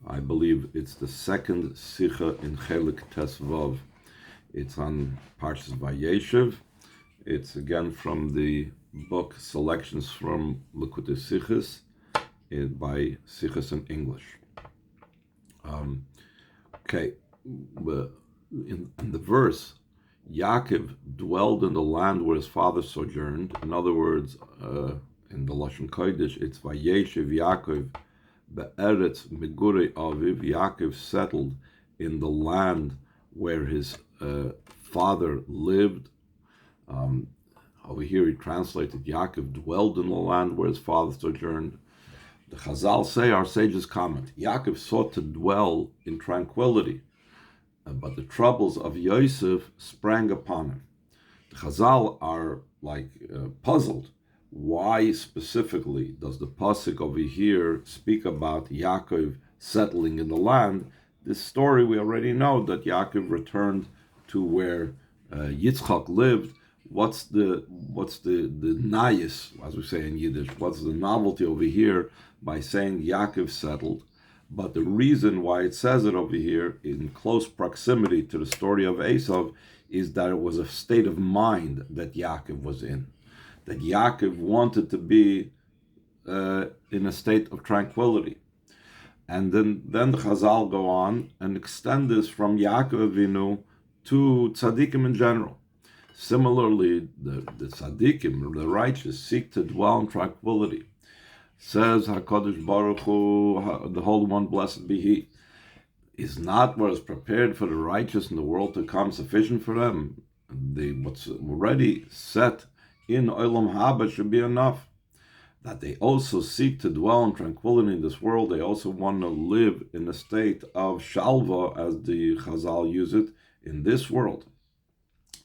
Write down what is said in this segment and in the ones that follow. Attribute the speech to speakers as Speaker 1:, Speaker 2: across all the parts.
Speaker 1: I believe it's the second Sicha in Chelik Tes Vav. It's on Parshas Vayeishev. It's again from the book Selections from Likkutei Sichos by Sichos in English. Okay, in the verse, Yaakov dwelled in the land where his father sojourned. In other words, in the Lashon Kodesh, it's Vayeishev Yaakov be'eretz megurei aviv. Yaakov settled in the land where his father lived. Over here he translated Yaakov dwelled in the land where his father sojourned. The Chazal say, our sages comment, Yaakov sought to dwell in tranquility, but the troubles of Yosef sprang upon him. The Chazal are puzzled. Why specifically does the pasuk over here speak about Yaakov settling in the land? This story we already know that Yaakov returned to where Yitzchak lived. What's the nayis, as we say in Yiddish? What's the novelty over here by saying Yaakov settled? But the reason why it says it over here in close proximity to the story of Esav is that it was a state of mind that Yaakov was in. That Yaakov wanted to be in a state of tranquility. And then the Chazal go on and extend this from Yaakov Avinu to tzaddikim in general. Similarly, the tzaddikim, the righteous, seek to dwell in tranquility. Says HaKadosh Baruch Hu, the Holy One, blessed be He. Is not what is prepared for the righteous in the world to come sufficient for them? What's already set in Olam Haba should be enough. That they also seek to dwell in tranquility in this world. They also want to live in a state of shalva, as the Chazal use it, in this world.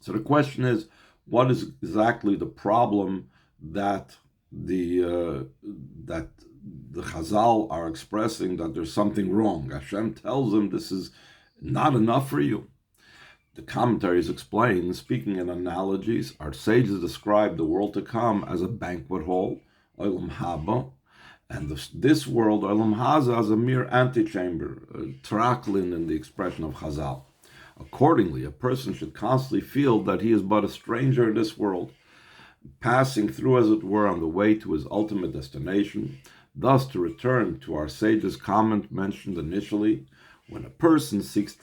Speaker 1: So the question is, what is exactly the problem that the Chazal are expressing, that there's something wrong? Hashem tells them this is not enough for you. The commentaries explain, speaking in analogies, our sages describe the world to come as a banquet hall, Olam Haba, and this world, Olam Haza, as a mere antechamber, traklin in the expression of Chazal. Accordingly, a person should constantly feel that he is but a stranger in this world, passing through, as it were, on the way to his ultimate destination. Thus, to return to our sage's comment mentioned initially, when a person seeks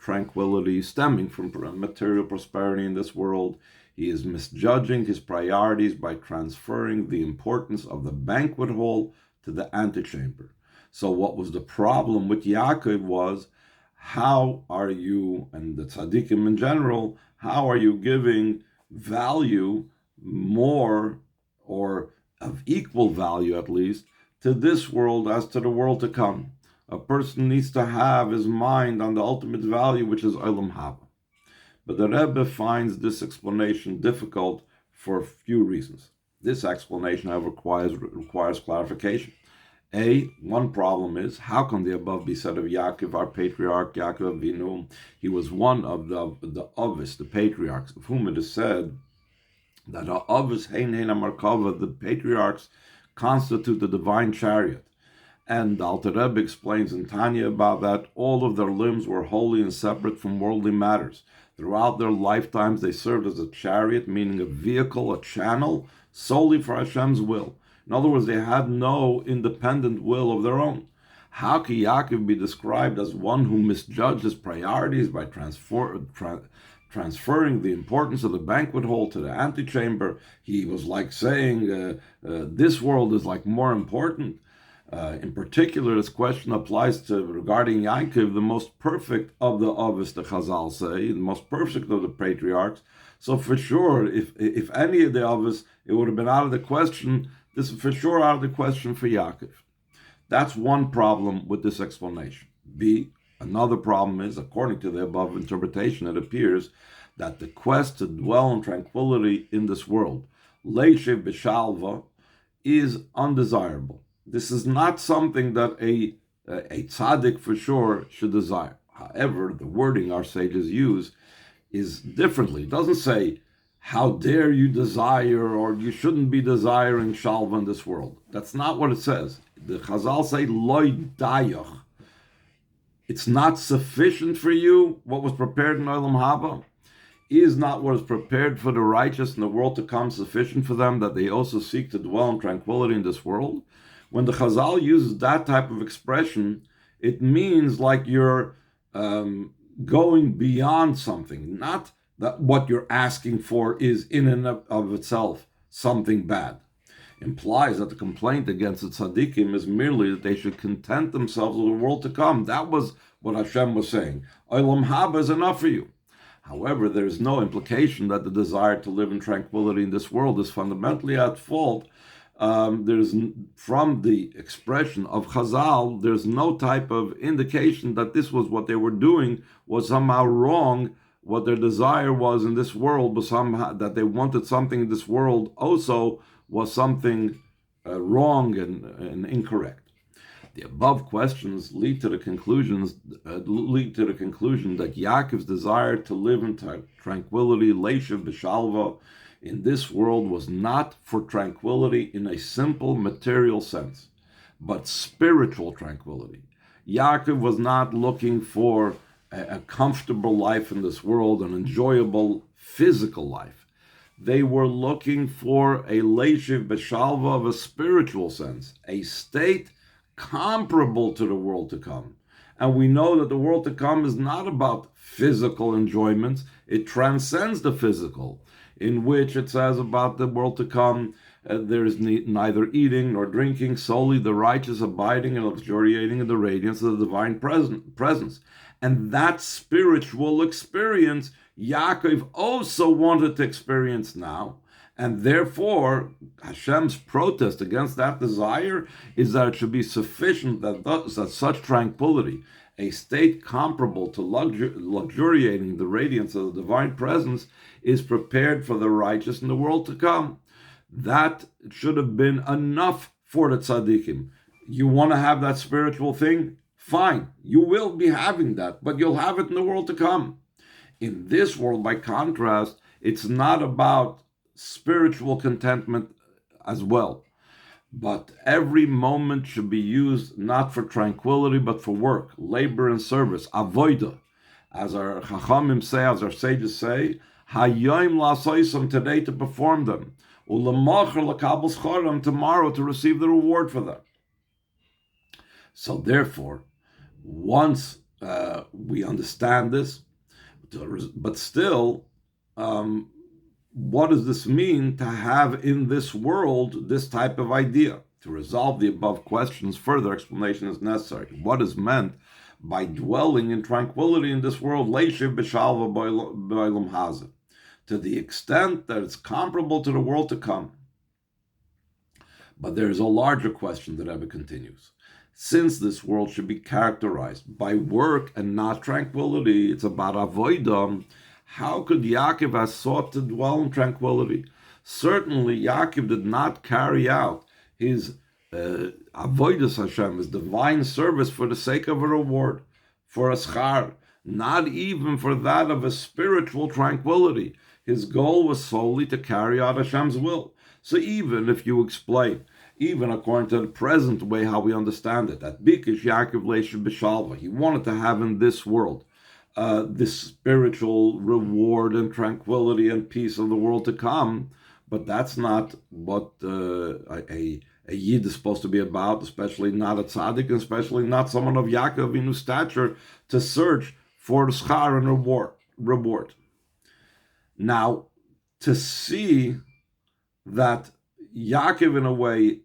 Speaker 1: tranquility stemming from material prosperity in this world, he is misjudging his priorities by transferring the importance of the banquet hall to the antechamber. So what was the problem with Yaakov was, how are you, and the tzaddikim in general, how are you giving value more, or of equal value at least, to this world as to the world to come? A person needs to have his mind on the ultimate value, which is Olam Haba. But the Rebbe finds this explanation difficult for a few reasons. This explanation, however, requires clarification. One problem is, how can the above be said of Yaakov, our patriarch, Yaakov Avinu? He was one of the Avis, the patriarchs, of whom it is said that Avis Hein Markava, the patriarchs, constitute the divine chariot. And the Alter Rebbe explains in Tanya about that, all of their limbs were holy and separate from worldly matters. Throughout their lifetimes, they served as a chariot, meaning a vehicle, a channel, solely for Hashem's will. In other words, they had no independent will of their own. How can Yaakov be described as one who misjudged his priorities by transferring the importance of the banquet hall to the antechamber? He was like saying, this world is like more important. In particular, this question applies to, regarding Yaakov, the most perfect of the Avis, the Chazal say, the most perfect of the patriarchs. So for sure, if any of the Avis, it would have been out of the question. This is for sure out of the question for Yaakov. That's one problem with this explanation. Another problem is, according to the above interpretation, it appears that the quest to dwell in tranquility in this world, Leishev b'shalva, is undesirable. This is not something that a tzaddik for sure should desire. However, the wording our sages use is differently. It doesn't say, how dare you desire, or you shouldn't be desiring shalva in this world. That's not what it says. The Chazal say, loy dayach. It's not sufficient for you what was prepared in Olam Haba? Is not what is prepared for the righteous in the world to come sufficient for them, that they also seek to dwell in tranquility in this world? When the Chazal uses that type of expression, it means like you're going beyond something, not that what you're asking for is in and of itself something bad. Implies that the complaint against the tzaddikim is merely that they should content themselves with the world to come. That was what Hashem was saying. Olam haba is enough for you. However, there is no implication that the desire to live in tranquility in this world is fundamentally at fault. There's, from the expression of Chazal, there's no type of indication that this was what they were doing was somehow wrong. What their desire was in this world was somehow that they wanted something in this world also was something wrong and incorrect. The above questions lead to the conclusion that Yaakov's desire to live in tranquility, leishiv b'shalva, in this world was not for tranquility in a simple material sense, but spiritual tranquility. Yaakov was not looking for a comfortable life in this world, an enjoyable physical life. They were looking for a leishiv b'shalva of a spiritual sense, a state comparable to the world to come. And we know that the world to come is not about physical enjoyments. It transcends the physical, in which it says about the world to come, there is neither eating nor drinking, solely the righteous abiding and luxuriating in the radiance of the divine presence. And that spiritual experience, Yaakov also wanted to experience now. And therefore, Hashem's protest against that desire is that it should be sufficient that such tranquility, a state comparable to luxuriating the radiance of the divine presence, is prepared for the righteous in the world to come. That should have been enough for the tzaddikim. You want to have that spiritual thing? Fine, you will be having that, but you'll have it in the world to come. In this world, by contrast, it's not about spiritual contentment as well. But every moment should be used not for tranquility, but for work, labor and service, avoida. As our chachamim say, as our sages say, hayom la'asoisam, today to perform them, u'lemacher l'kabel scharam, tomorrow to receive the reward for them. So therefore, once we understand this, but still, what does this mean to have in this world this type of idea? To resolve the above questions, further explanation is necessary. What is meant by dwelling in tranquility in this world, leishiv b'shalva b'olam hazeh, to the extent that it's comparable to the world to come? But there is a larger question that ever continues. Since this world should be characterized by work and not tranquility, it's about avodah. How could Yaakov have sought to dwell in tranquility? Certainly, Yaakov did not carry out his avodas Hashem, his divine service, for the sake of a reward, for a schar, not even for that of a spiritual tranquility. His goal was solely to carry out Hashem's will. So even if you explain, even according to the present way how we understand it, that Bikish Yaakov Leishiv B'Shalva, he wanted to have in this world this spiritual reward and tranquility and peace of the world to come, but that's not what a Yid is supposed to be about, especially not a tzaddik, and especially not someone of Yaakov Avinu's stature, to search for schar and reward. Now, to see that Yaakov, in a way,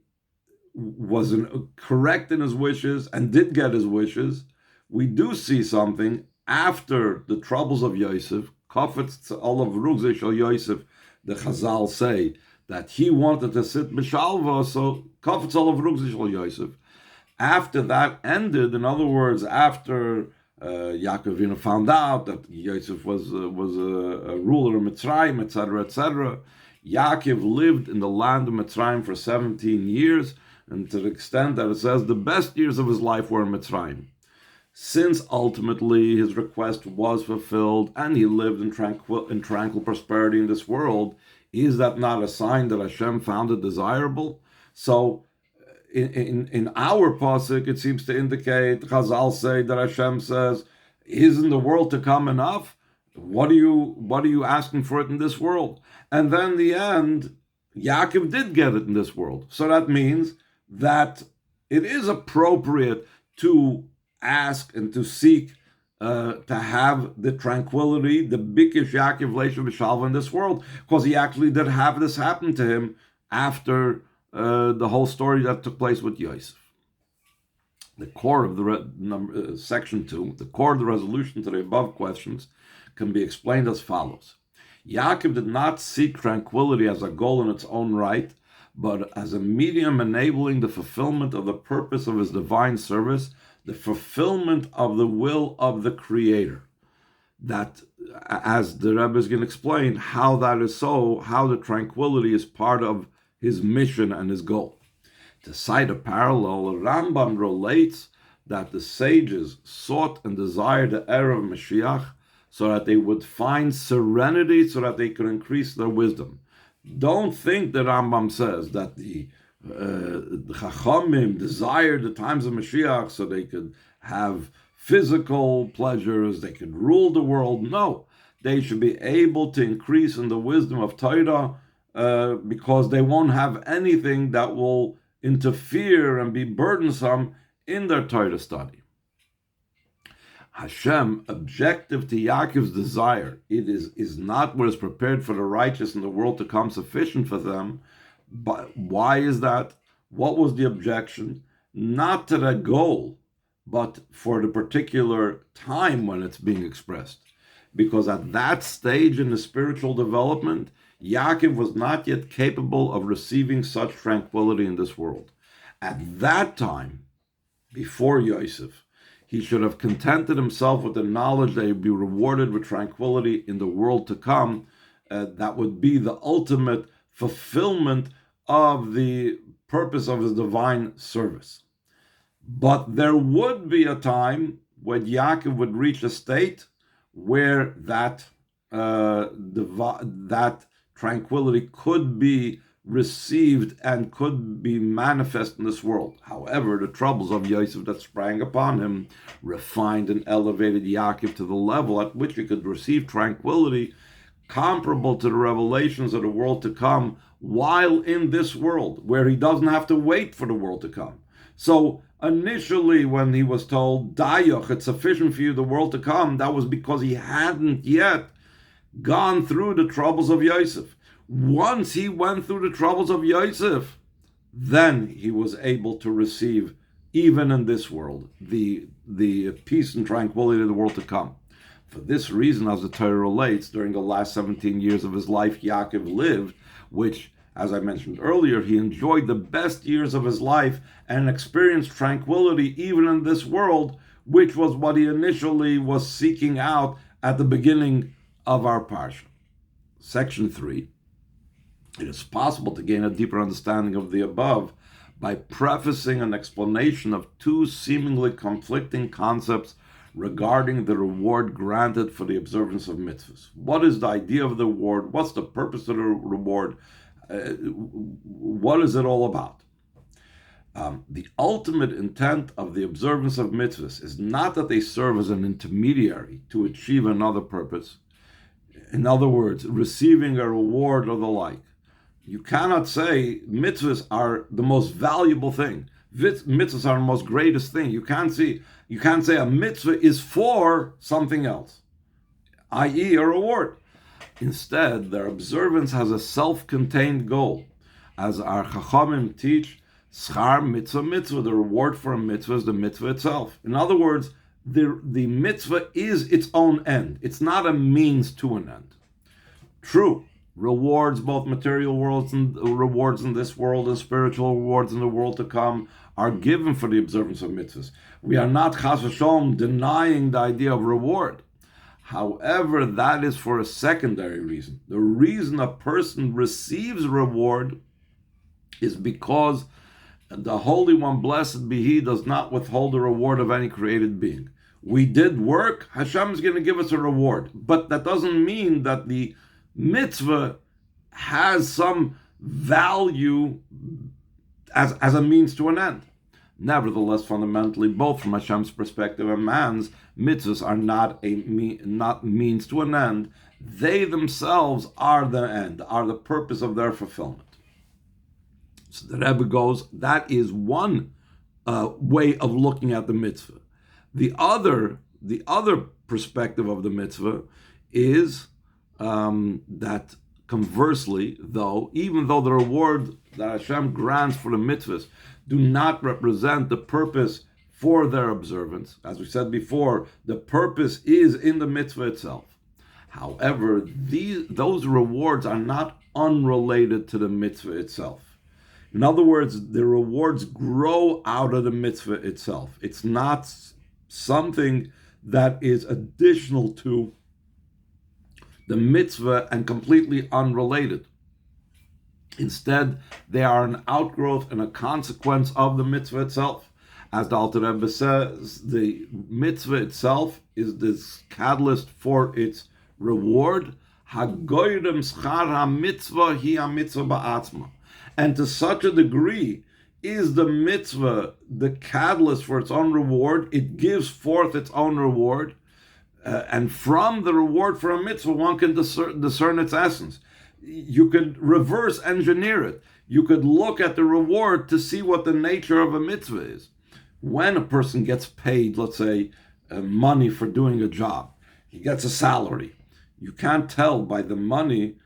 Speaker 1: was correct in his wishes and did get his wishes, we do see something after the troubles of Yosef. Kafetz olav rugzei shel Yosef, the Chazal say that he wanted to sit b'shalva, so kafetz olav rugzei shel Yosef. After that ended, in other words, after Yaakov found out that Yosef was a ruler of Mitzrayim, etc., etc., Yaakov lived in the land of Mitzrayim for 17 years, and to the extent that it says the best years of his life were in Mitzrayim. Since ultimately his request was fulfilled and he lived in tranquil prosperity in this world, is that not a sign that Hashem found it desirable? So in our pasuk, it seems to indicate, Chazal say that Hashem says, "Isn't the world to come enough? What are you asking for it in this world?" And then in the end, Yaakov did get it in this world. So that means that it is appropriate to ask and to seek to have the tranquility, the bikish Yaakov Leisha B'Shalva in this world, because he actually did have this happen to him after the whole story that took place with Yosef. The core of the section 2, the core of the resolution to the above questions can be explained as follows. Yaakov did not seek tranquility as a goal in its own right, but as a medium enabling the fulfillment of the purpose of his divine service, the fulfillment of the will of the Creator. That, as the Rebbe is going to explain, how that is so, how the tranquility is part of his mission and his goal. To cite a parallel, Rambam relates that the sages sought and desired the era of Mashiach so that they would find serenity, so that they could increase their wisdom. Don't think that Rambam says that the Chachamim desired the times of Mashiach so they could have physical pleasures, they could rule the world. No, they should be able to increase in the wisdom of Torah because they won't have anything that will interfere and be burdensome in their Torah study. Hashem, objective to Yaakov's desire, it is not what is prepared for the righteous in the world to come sufficient for them. But why is that? What was the objection? Not to the goal, but for the particular time when it's being expressed. Because at that stage in the spiritual development, Yaakov was not yet capable of receiving such tranquility in this world. At that time, before Yosef, he should have contented himself with the knowledge that he would be rewarded with tranquility in the world to come. That would be the ultimate fulfillment of the purpose of his divine service. But there would be a time when Yaakov would reach a state where that tranquility could be received and could be manifest in this world. However, the troubles of Yosef that sprang upon him refined and elevated Yaakov to the level at which he could receive tranquility comparable to the revelations of the world to come while in this world, where he doesn't have to wait for the world to come. So initially when he was told, Dayoch, it's sufficient for you, the world to come, that was because he hadn't yet gone through the troubles of Yosef. Once he went through the troubles of Yosef, then he was able to receive, even in this world, the peace and tranquility of the world to come. For this reason, as the Torah relates, during the last 17 years of his life, Yaakov lived, which, as I mentioned earlier, he enjoyed the best years of his life and experienced tranquility even in this world, which was what he initially was seeking out at the beginning of our parsha. Section 3. It is possible to gain a deeper understanding of the above by prefacing an explanation of two seemingly conflicting concepts regarding the reward granted for the observance of mitzvahs. What is the idea of the reward? What's the purpose of the reward? What is it all about? The ultimate intent of the observance of mitzvahs is not that they serve as an intermediary to achieve another purpose. In other words, receiving a reward or the like. You cannot say mitzvahs are the most valuable thing. Mitzvahs are the most greatest thing. You can't say a mitzvah is for something else, i.e. a reward. Instead, their observance has a self-contained goal. As our Chachamim teach, schar mitzvah mitzvah, the reward for a mitzvah is the mitzvah itself. In other words, the mitzvah is its own end. It's not a means to an end. True, rewards, both material rewards in this world and spiritual rewards in the world to come, are given for the observance of mitzvahs. We are not chas v'shalom denying the idea of reward. However, that is for a secondary reason. The reason a person receives reward is because the Holy One, blessed be He, does not withhold the reward of any created being. We did work, Hashem is going to give us a reward. But that doesn't mean that the mitzvah has some value as a means to an end. Nevertheless, fundamentally, both from Hashem's perspective and man's, mitzvahs are not means to an end. They themselves are the end, are the purpose of their fulfillment. So the Rebbe goes, that is one way of looking at the mitzvah. The other perspective of the mitzvah is that conversely, though, even though the reward that Hashem grants for the mitzvahs do not represent the purpose for their observance, as we said before, the purpose is in the mitzvah itself. However, those rewards are not unrelated to the mitzvah itself. In other words, the rewards grow out of the mitzvah itself. It's not something that is additional to the mitzvah and completely unrelated. Instead, they are an outgrowth and a consequence of the mitzvah itself. As the Alter Rebbe says, the mitzvah itself is this catalyst for its reward. Hagoyrem schar ha-mitzvah hi ha-mitzvah ba'atzma. And to such a degree is the mitzvah the catalyst for its own reward. It gives forth its own reward. And from the reward for a mitzvah, one can discern its essence. You could reverse engineer it. You could look at the reward to see what the nature of a mitzvah is. When a person gets paid, let's say, money for doing a job, he gets a salary. You can't tell by the money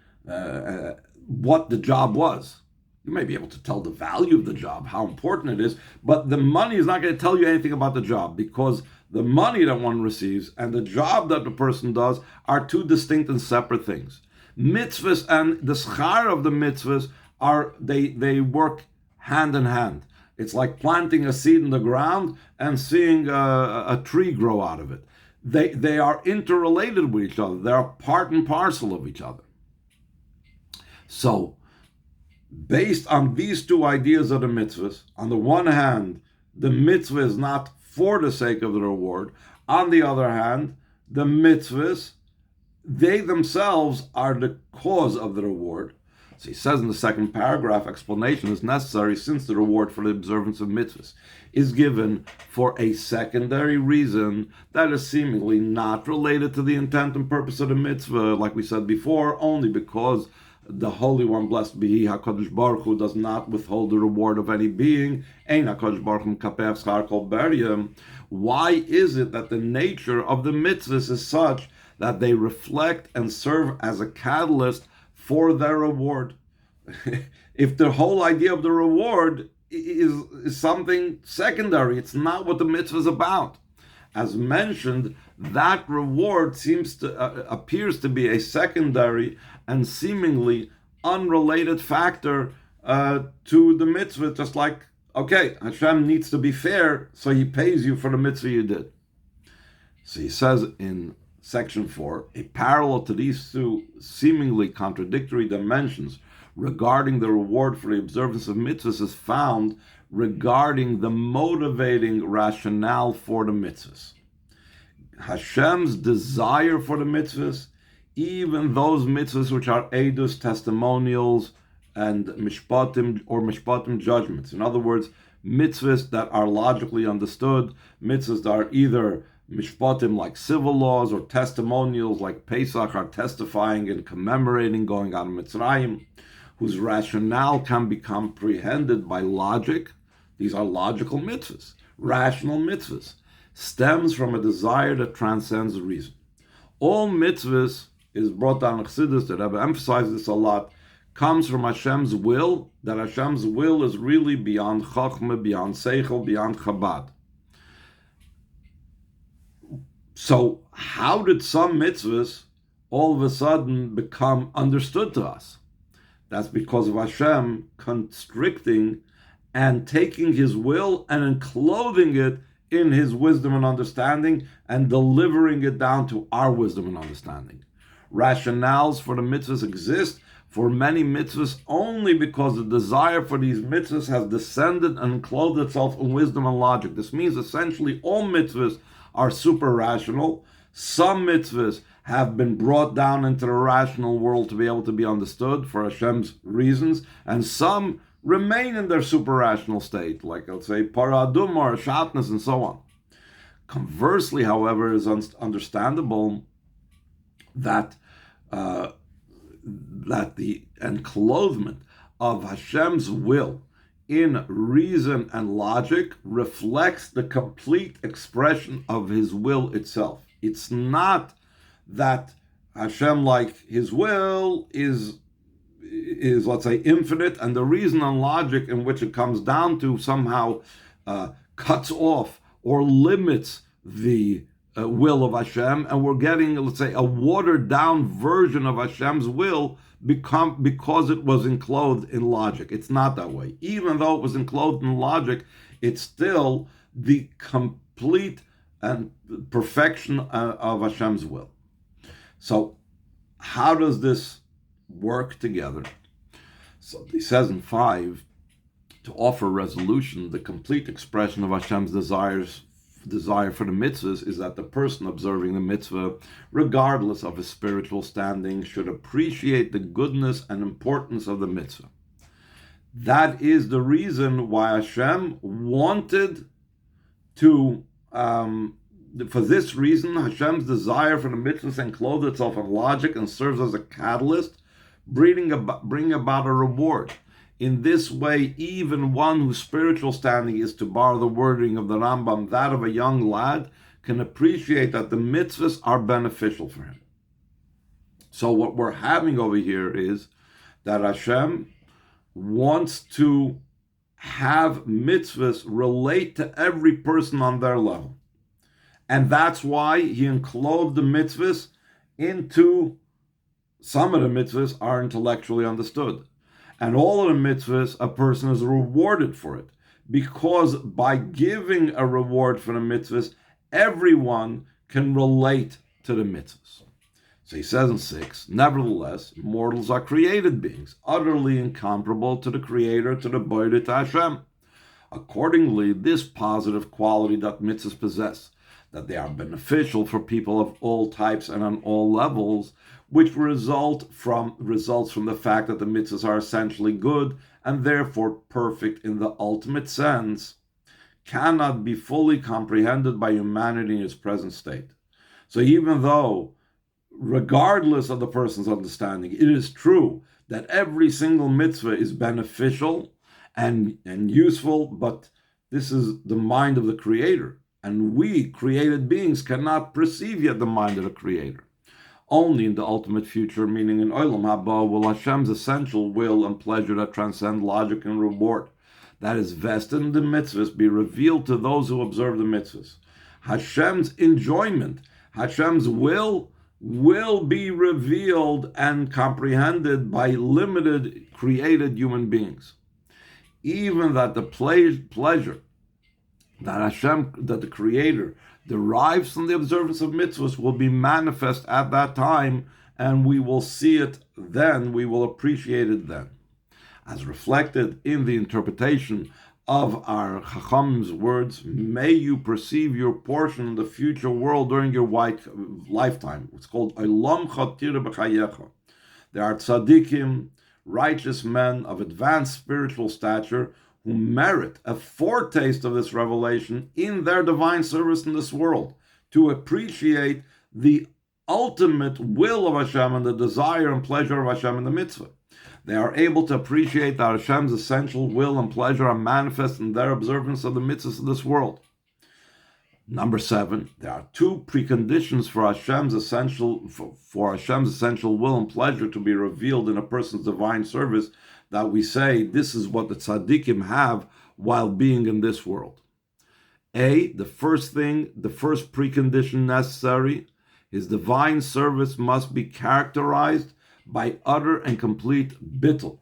Speaker 1: what the job was. You may be able to tell the value of the job, how important it is, but the money is not going to tell you anything about the job, because the money that one receives and the job that the person does are two distinct and separate things. Mitzvahs and the schar of the mitzvahs they work hand in hand. It's like planting a seed in the ground and seeing a tree grow out of it. They are interrelated with each other. They are part and parcel of each other. So, based on these two ideas of the mitzvahs, on the one hand, the mitzvah is not for the sake of the reward. On the other hand, the mitzvahs, they themselves are the cause of the reward. So he says in the second paragraph, explanation is necessary since the reward for the observance of mitzvahs is given for a secondary reason that is seemingly not related to the intent and purpose of the mitzvah, like we said before, only because the Holy One, blessed be He, HaKadosh Baruch Hu, does not withhold the reward of any being. Ein HaKadosh Baruch Hu kapev schar kol beryim. Why is it that the nature of the mitzvahs is such that they reflect and serve as a catalyst for their reward? If the whole idea of the reward is something secondary, it's not what the mitzvah is about. As mentioned, that reward appears to be a secondary and seemingly unrelated factor to the mitzvah. Just like, okay, Hashem needs to be fair, so He pays you for the mitzvah you did. So he says in section 4, a parallel to these two seemingly contradictory dimensions regarding the reward for the observance of mitzvahs is found regarding the motivating rationale for the mitzvahs. Hashem's desire for the mitzvahs, even those mitzvahs which are edus, testimonials, and mishpatim judgments. In other words, mitzvahs that are logically understood, mitzvahs that are either mishpatim like civil laws or testimonials like Pesach are testifying and commemorating going out of Mitzrayim, whose rationale can be comprehended by logic. These are logical mitzvahs, rational mitzvahs, stems from a desire that transcends reason. All mitzvahs is brought down in Chassidus, the Rebbe emphasizes this a lot, comes from Hashem's will, that Hashem's will is really beyond Chachma, beyond Seichel, beyond Chabad. So how did some mitzvahs all of a sudden become understood to us? That's because of Hashem constricting and taking His will and enclothing it in His wisdom and understanding and delivering it down to our wisdom and understanding. Rationales for the mitzvahs exist for many mitzvahs only because the desire for these mitzvahs has descended and clothed itself in wisdom and logic. This means essentially all mitzvahs are super rational. Some mitzvahs have been brought down into the rational world to be able to be understood for Hashem's reasons, and some remain in their superrational state, like let's say paraduma or shatnez and so on. Conversely, however, it is understandable that that the enclothement of Hashem's will in reason and logic reflects the complete expression of His will itself. It's not that Hashem, like His will, is let's say infinite, and the reason and logic in which it comes down to somehow cuts off or limits the will of Hashem, and we're getting, let's say, a watered down version of Hashem's will because it was enclosed in logic. It's not that way. Even though it was enclosed in logic, it's still the complete and perfection of Hashem's will. So how does this work together? So he says in 5, to offer resolution, the complete expression of Hashem's desire for the mitzvahs is that the person observing the mitzvah, regardless of his spiritual standing, should appreciate the goodness and importance of the mitzvah. That is the reason why Hashem wanted to, for this reason, Hashem's desire for the mitzvahs encloses itself in logic and serves as a catalyst, bring about a reward. In this way, even one whose spiritual standing is, to borrow the wording of the Rambam, that of a young lad, can appreciate that the mitzvahs are beneficial for him. So what we're having over here is that Hashem wants to have mitzvahs relate to every person on their level. And that's why He enclosed the mitzvahs into, some of the mitzvahs are intellectually understood. And all of the mitzvahs, a person is rewarded for it. Because by giving a reward for the mitzvahs, everyone can relate to the mitzvahs. So he says in 6, nevertheless, mortals are created beings, utterly incomparable to the Creator, to the Boire, to Hashem. Accordingly, this positive quality that mitzvahs possess, that they are beneficial for people of all types and on all levels, which results from the fact that the mitzvahs are essentially good and therefore perfect in the ultimate sense, cannot be fully comprehended by humanity in its present state. So even though, regardless of the person's understanding, it is true that every single mitzvah is beneficial and useful, but this is the mind of the Creator. And we, created beings, cannot perceive yet the mind of the Creator. Only in the ultimate future, meaning in Olam Haba, will Hashem's essential will and pleasure that transcend logic and reward, that is vested in the mitzvahs, be revealed to those who observe the mitzvahs. Hashem's enjoyment, Hashem's will be revealed and comprehended by limited created human beings. Even that the pleasure that Hashem, that the Creator, derives from the observance of mitzvahs will be manifest at that time, and we will see it then, we will appreciate it then. As reflected in the interpretation of our Chacham's words, may you perceive your portion in the future world during your lifetime. It's called Olam Chatir B'Chayecha. There are tzaddikim, righteous men of advanced spiritual stature, who merit a foretaste of this revelation in their divine service in this world, to appreciate the ultimate will of Hashem and the desire and pleasure of Hashem in the mitzvah. They are able to appreciate that Hashem's essential will and pleasure are manifest in their observance of the mitzvahs of this world. Number 7, there are 2 preconditions for Hashem's essential will and pleasure to be revealed in a person's divine service, that we say this is what the tzaddikim have while being in this world. The first precondition necessary, his divine service must be characterized by utter and complete bittul,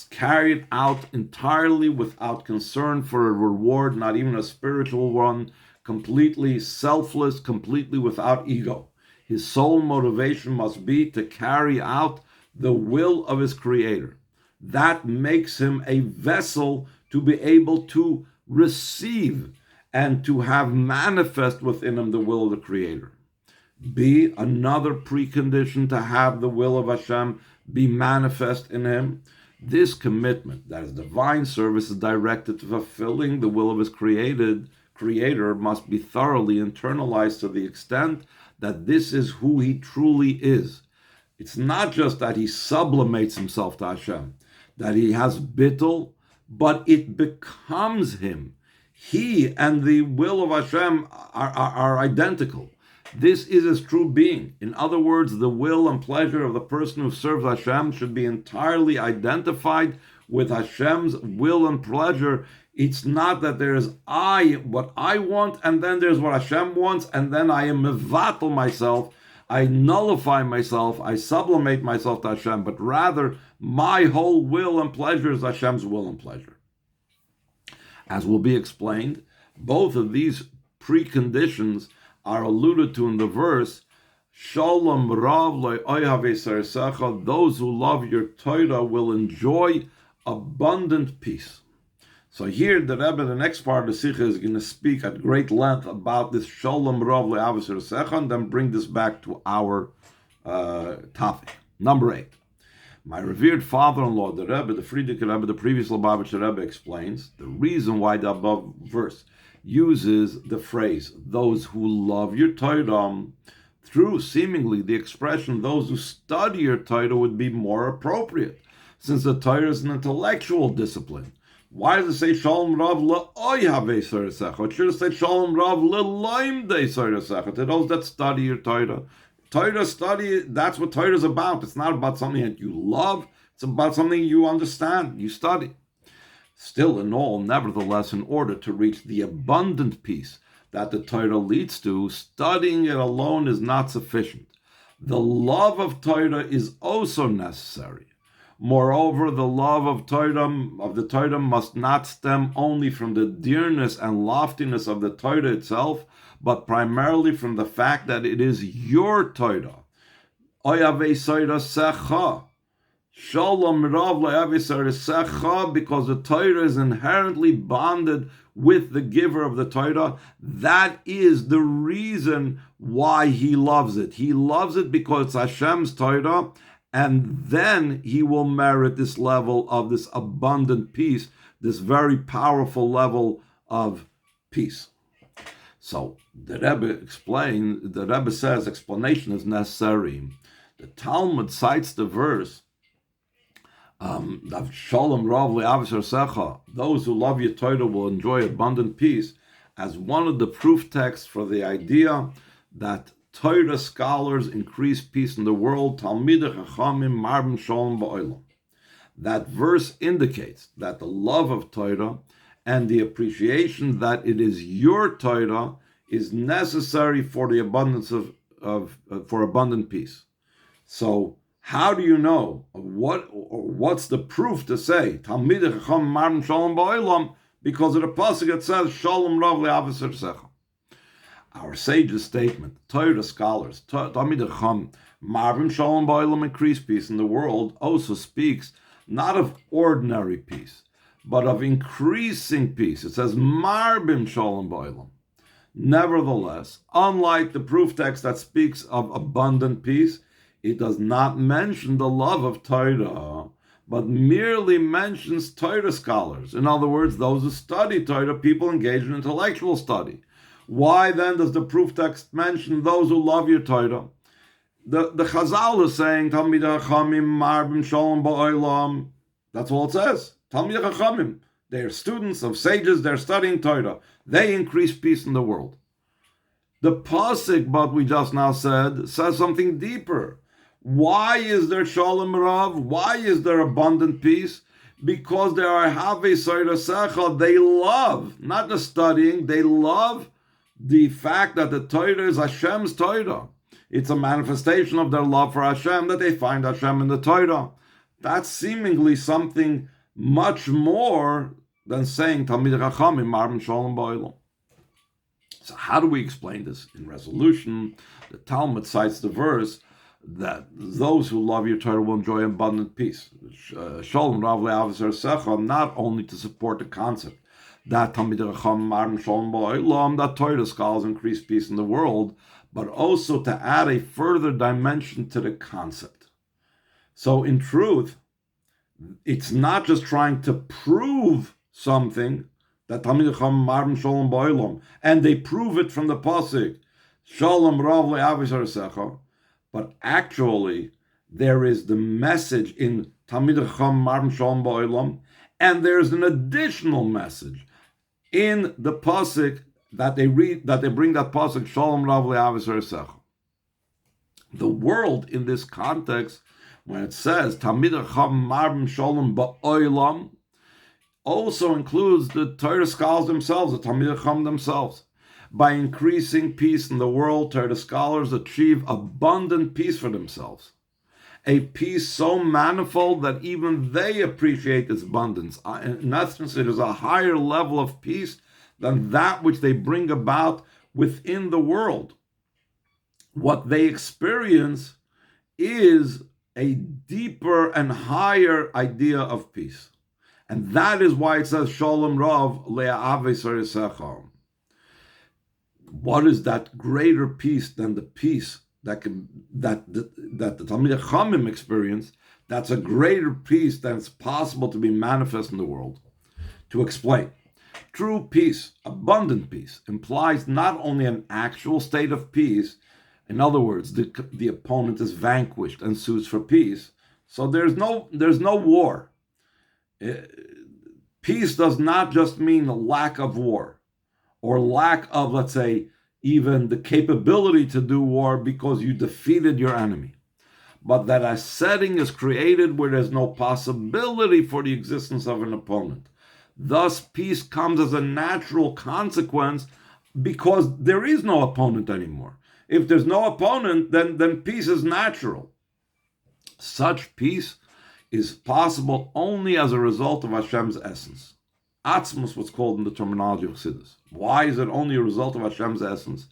Speaker 1: carried out entirely without concern for a reward, not even a spiritual one, completely selfless, completely without ego. His sole motivation must be to carry out the will of his Creator. That makes him a vessel to be able to receive and to have manifest within him the will of the Creator. Another precondition to have the will of Hashem be manifest in him, This commitment, that is divine service, is directed to fulfilling the will of his creator, must be thoroughly internalized to the extent that this is who he truly is. It's not just that he sublimates himself to Hashem, that he has bittul, but it becomes him. He and the will of Hashem are identical. This is his true being. In other words, the will and pleasure of the person who serves Hashem should be entirely identified with Hashem's will and pleasure. It's not that there's what I want, and then there's what Hashem wants, and then I am mevatel myself, I nullify myself, I sublimate myself to Hashem, but rather my whole will and pleasure is Hashem's will and pleasure. As will be explained, both of these preconditions are alluded to in the verse, Shalom Rav Secha, those who love your Torah will enjoy abundant peace. So here the Rebbe, the next part of the Sicha, is going to speak at great length about this Shalom Rav Secha, and then bring this back to our topic. Number 8. My revered father-in-law, the Rebbe, the Frierdiker Rebbe, the previous Lubavitcher Rebbe, explains the reason why the above verse uses the phrase, those who love your Torah, through seemingly the expression, those who study your Torah, would be more appropriate, since the Torah is an intellectual discipline. Why does it say Shalom Rav le'oyhavei Secha? It should have said Shalom Rav le'loimdei Secha, to those that study your Torah. Torah study, that's what Torah is about. It's not about something that you love, it's about something you understand, you study. Still in all, nevertheless, in order to reach the abundant peace that the Torah leads to, studying it alone is not sufficient. The love of Torah is also necessary. Moreover, the love of the Torah must not stem only from the dearness and loftiness of the Torah itself, but primarily from the fact that it is your Torah. Oyavei Torah Secha. Shalom Rav Secha, because the Torah is inherently bonded with the giver of the Torah. That is the reason why he loves it. He loves it because it's Hashem's Torah, and then he will merit this level of this abundant peace, this very powerful level of peace. So the Rebbe says explanation is necessary. The Talmud cites the verse, Shalom Rav Secha, those who love your Torah will enjoy abundant peace, as one of the proof texts for the idea that Torah scholars increase peace in the world. Talmidei Chachamim Marbim Shalom Ba'olam. That verse indicates that the love of Torah and the appreciation that it is your Torah is necessary for the abundance for abundant peace. So how do you know what's the proof to say Talmidei Chachamim Marbim Shalom Ba'olam? Because of the pasuk it says Shalom Rav Secha. Our sage's statement, Torah scholars, Talmidei Chachamim Marbim Shalom Ba'olam, increase peace in the world, also speaks not of ordinary peace, but of increasing peace. It says Marbim Shalom Ba'olam. Nevertheless, unlike the proof text that speaks of abundant peace, it does not mention the love of Torah, but merely mentions Torah scholars. In other words, those who study Torah, people engaged in intellectual study. Why then does the proof text mention those who love your Torah? The Chazal is saying, Talmidei Chachamim Marbim Shalom Ba'olam. That's all it says. Talmidei Chachamim. They are students of sages, they're studying Torah. They increase peace in the world. The pasuk, but we just now said, says something deeper. Why is there Shalom Rav? Why is there abundant peace? Because there are Havei Torah Secha. They love, not just studying, they love the fact that the Torah is Hashem's Torah. It's a manifestation of their love for Hashem that they find Hashem in the Torah. That's seemingly something much more than saying Talmidei Chachamim Marbim Shalom Ba'olam. So how do we explain this? In resolution, the Talmud cites the verse that those who love your Torah will enjoy abundant peace. Shalom Rav Secha, not only to support the concept that Talmidei Chachamim Marbim Shalom Ba'olam, that Torah scholars increase peace in the world, but also to add a further dimension to the concept. So in truth, It's not just trying to prove something that Talmidei Chacham Marbim Shalom Ba'olam, and they prove it from the pasuk Shalom Rav Le'avis Secha, but actually there is the message in Talmidei Chacham Marbim Shalom Ba'olam, and there's an additional message in the pasuk that they read, that they bring that pasuk Shalom Rav Le'avis Secha. The world in this context, when it says Talmidei Chacham Marbim Shalom Ba'olam, also includes the Torah scholars themselves, the Talmidei Chacham themselves. By increasing peace in the world, Torah scholars achieve abundant peace for themselves. A peace so manifold that even they appreciate its abundance. In essence, it is a higher level of peace than that which they bring about within the world. What they experience is a deeper and higher idea of peace. And that is why it says, Shalom Rav Le'avis Secha. What is that greater peace than the peace that the Talmidei Chachamim experience? That's a greater peace that's possible to be manifest in the world. To explain, true peace, abundant peace, implies not only an actual state of peace. In other words, the opponent is vanquished and sues for peace. So there's no war. Peace does not just mean a lack of war, or lack of, let's say, even the capability to do war because you defeated your enemy. But that a setting is created where there's no possibility for the existence of an opponent. Thus, peace comes as a natural consequence because there is no opponent anymore. If there's no opponent, then peace is natural. Such peace is possible only as a result of Hashem's essence. Atzmus, what's called in the terminology of Chassidus. Why is it only a result of Hashem's essence?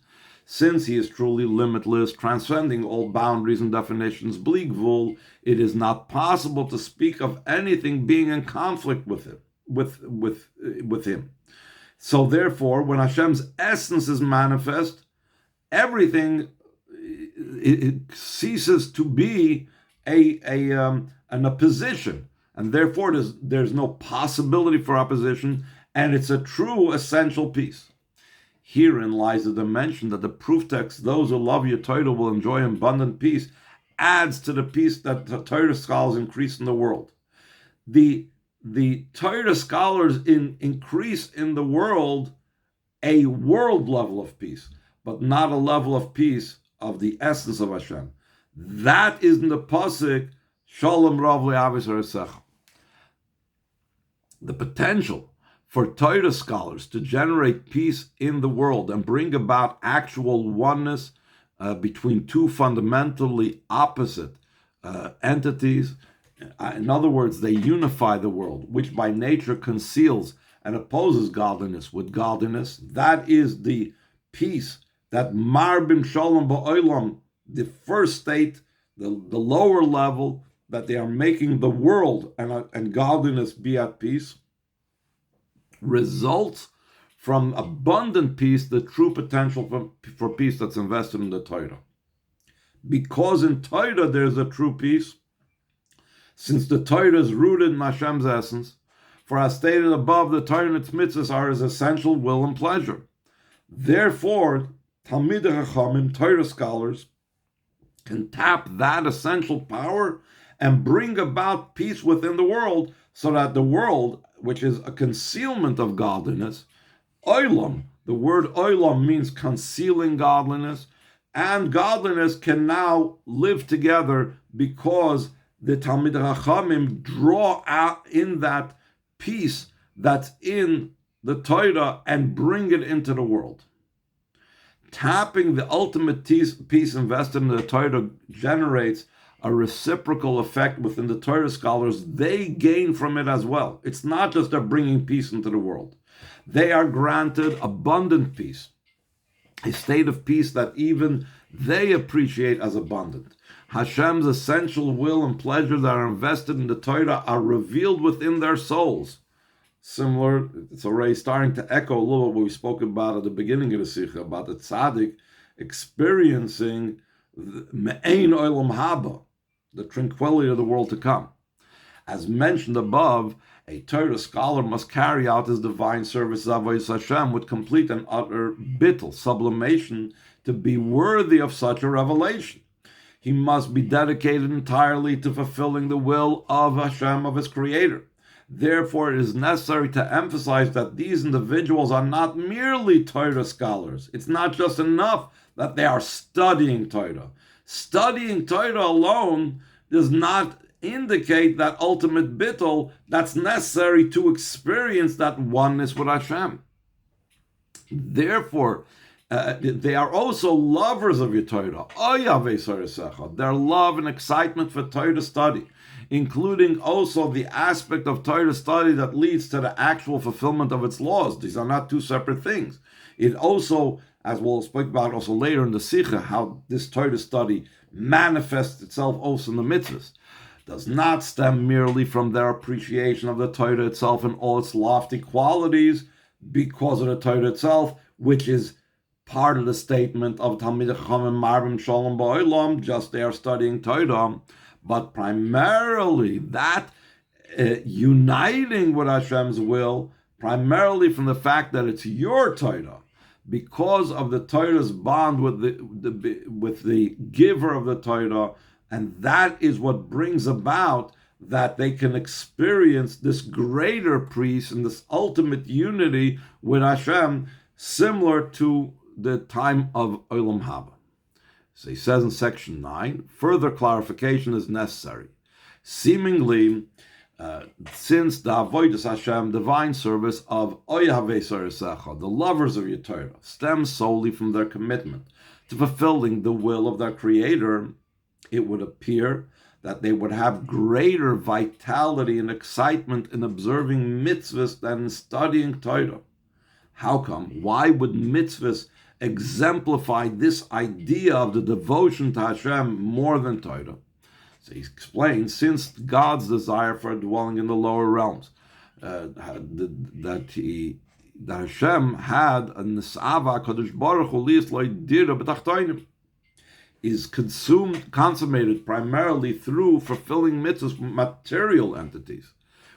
Speaker 1: Since He is truly limitless, transcending all boundaries and definitions, bli gvul, it is not possible to speak of anything being in conflict with Him. With Him. So therefore, when Hashem's essence is manifest, everything it ceases to be an opposition, and therefore there's no possibility for opposition, and it's a true essential peace. Herein lies the dimension that the proof text, those who love your Torah will enjoy abundant peace, adds to the peace that the Torah scholars increase in the world. The Torah scholars increase in the world a world level of peace, but not a level of peace of the essence of Hashem. That is in the pasuk Shalom Rav Le'avis Secha. The potential for Torah scholars to generate peace in the world and bring about actual oneness between two fundamentally opposite entities. In other words, they unify the world, which by nature conceals and opposes godliness with godliness. That is the peace that Marbim Shalom Ba'olam, the first state, the lower level, that they are making the world and godliness be at peace, results from abundant peace, the true potential for peace that's invested in the Torah. Because in Torah there's a true peace, since the Torah is rooted in Hashem's essence, for as stated above, the Torah and its mitzvahs are His essential will and pleasure. Therefore, Talmidei Chachamim, Torah scholars, can tap that essential power and bring about peace within the world, so that the world, which is a concealment of godliness, olam, the word olam means concealing godliness, and godliness can now live together because the Talmidei Chachamim draw out in that peace that's in the Torah and bring it into the world. Tapping the ultimate peace invested in the Torah generates a reciprocal effect within the Torah scholars. They gain from it as well. It's not just they're bringing peace into the world. They are granted abundant peace, a state of peace that even they appreciate as abundant. Hashem's essential will and pleasure that are invested in the Torah are revealed within their souls. Similar, it's already starting to echo a little bit what we spoke about at the beginning of the Sicha, about the tzaddik experiencing me'ein olam haba, the tranquility of the world to come. As mentioned above, a Torah scholar must carry out his divine service Avodas Hashem with complete and utter bittul, sublimation, to be worthy of such a revelation. He must be dedicated entirely to fulfilling the will of Hashem, of his Creator. Therefore, it is necessary to emphasize that these individuals are not merely Torah scholars. It's not just enough that they are studying Torah. Studying Torah alone does not indicate that ultimate bittul that's necessary to experience that oneness with Hashem. Therefore, they are also lovers of your Torah. Their love and excitement for Torah study, including also the aspect of Torah study that leads to the actual fulfillment of its laws. These are not two separate things. It also, as we'll speak about also later in the Sicha, how this Torah study manifests itself also in the mitzvahs, does not stem merely from their appreciation of the Torah itself and all its lofty qualities because of the Torah itself, which is part of the statement of Talmidei Chachamim Marbim Shalom Ba'olam, just they are studying Torah, but primarily that uniting with Hashem's will, primarily from the fact that it's your Torah, because of the Torah's bond with the giver of the Torah, and that is what brings about that they can experience this greater peace and this ultimate unity with Hashem, similar to the time of Olam Haba. So he says in section 9, further clarification is necessary. Seemingly, since the Avodas Hashem, divine service of Oyhavei Soresecha, the lovers of your Torah, stems solely from their commitment to fulfilling the will of their Creator, it would appear that they would have greater vitality and excitement in observing mitzvahs than in studying Torah. How come? Why would mitzvahs exemplify this idea of the devotion to Hashem more than Torah? So he explains, since God's desire for dwelling in the lower realms, that Hashem had a nisava Kadosh Baruch Hu liyis dira b'tachtonim, is consummated primarily through fulfilling mitzvahs from material entities.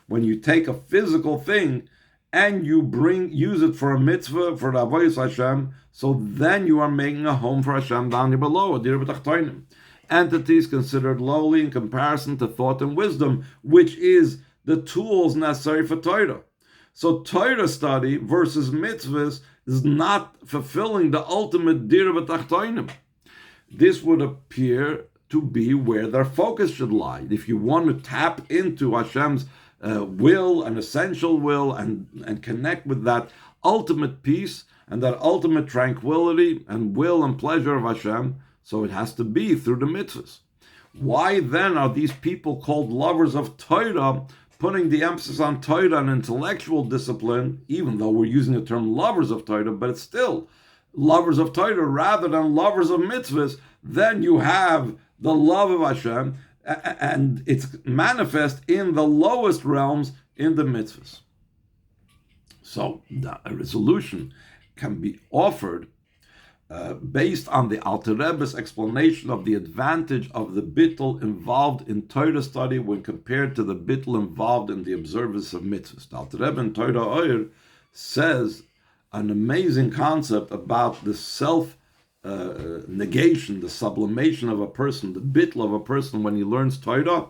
Speaker 1: When you take a physical thing and you use it for a mitzvah, for the Avodas Hashem, so then you are making a home for Hashem down here below, dira b'tachtonim. Entities considered lowly in comparison to thought and wisdom, which is the tools necessary for Torah. So Torah study versus mitzvahs is not fulfilling the ultimate dira b'tachtonim. This would appear to be where their focus should lie. If you want to tap into Hashem's will, an essential will, and connect with that ultimate peace and that ultimate tranquility and will and pleasure of Hashem, so it has to be through the mitzvahs. Why then are these people called lovers of Torah, putting the emphasis on Torah and intellectual discipline, even though we're using the term lovers of Torah, but it's still lovers of Torah rather than lovers of mitzvahs? Then you have the love of Hashem, and it's manifest in the lowest realms in the mitzvahs. So a resolution can be offered based on the Alter Rebbe's explanation of the advantage of the bittul involved in Torah study when compared to the bittul involved in the observance of mitzvahs. The Alter Rebbe in Torah Oyer says an amazing concept about the self-negation, the sublimation of a person, the bittul of a person when he learns Torah,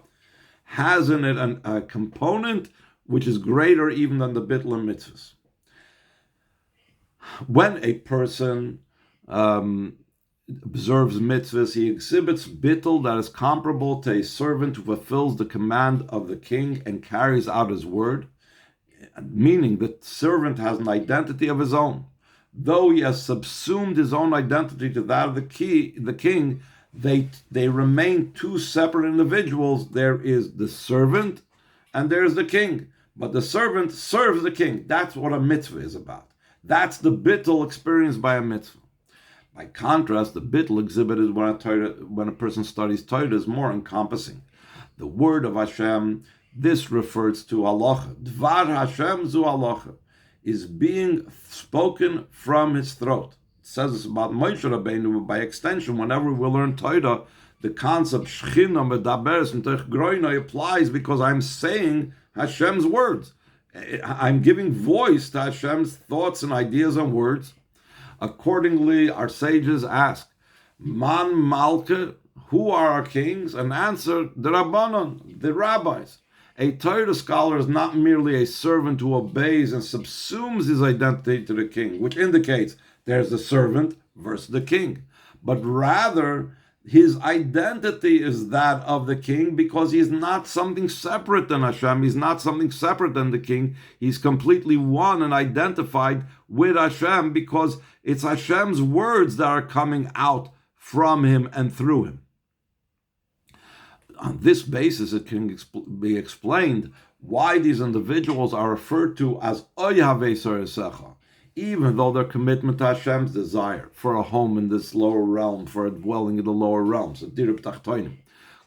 Speaker 1: has in it a component which is greater even than the bittul in mitzvahs. When a person observes mitzvahs, he exhibits bittul that is comparable to a servant who fulfills the command of the king and carries out his word, meaning the servant has an identity of his own. Though he has subsumed his own identity to that of the king, they remain two separate individuals. There is the servant and there is the king, but the servant serves the king. That's what a mitzvah is about. That's the bittul experienced by a mitzvah. By contrast, the bittul exhibited when a person studies Torah is more encompassing. The word of Hashem, this refers to halacha. Dvar Hashem zu halacha, is being spoken from his throat. says this about Moshe Rabbeinu, but by extension, whenever we learn Torah, the concept Shechina medaberes mitoch groinoi applies because I'm saying Hashem's words. I'm giving voice to Hashem's thoughts and ideas and words. Accordingly, our sages ask, Man Malke, who are our kings? And answer, the Rabbanon, the rabbis. A Torah scholar is not merely a servant who obeys and subsumes his identity to the king, which indicates there's the servant versus the king. But rather, his identity is that of the king because he's not something separate than Hashem. He's not something separate than the king. He's completely one and identified with Hashem because it's Hashem's words that are coming out from him and through him. On this basis, it can be explained why these individuals are referred to as Vayeishev Sicha, even though their commitment to Hashem's desire for a home in this lower realm, for a dwelling in the lower realms,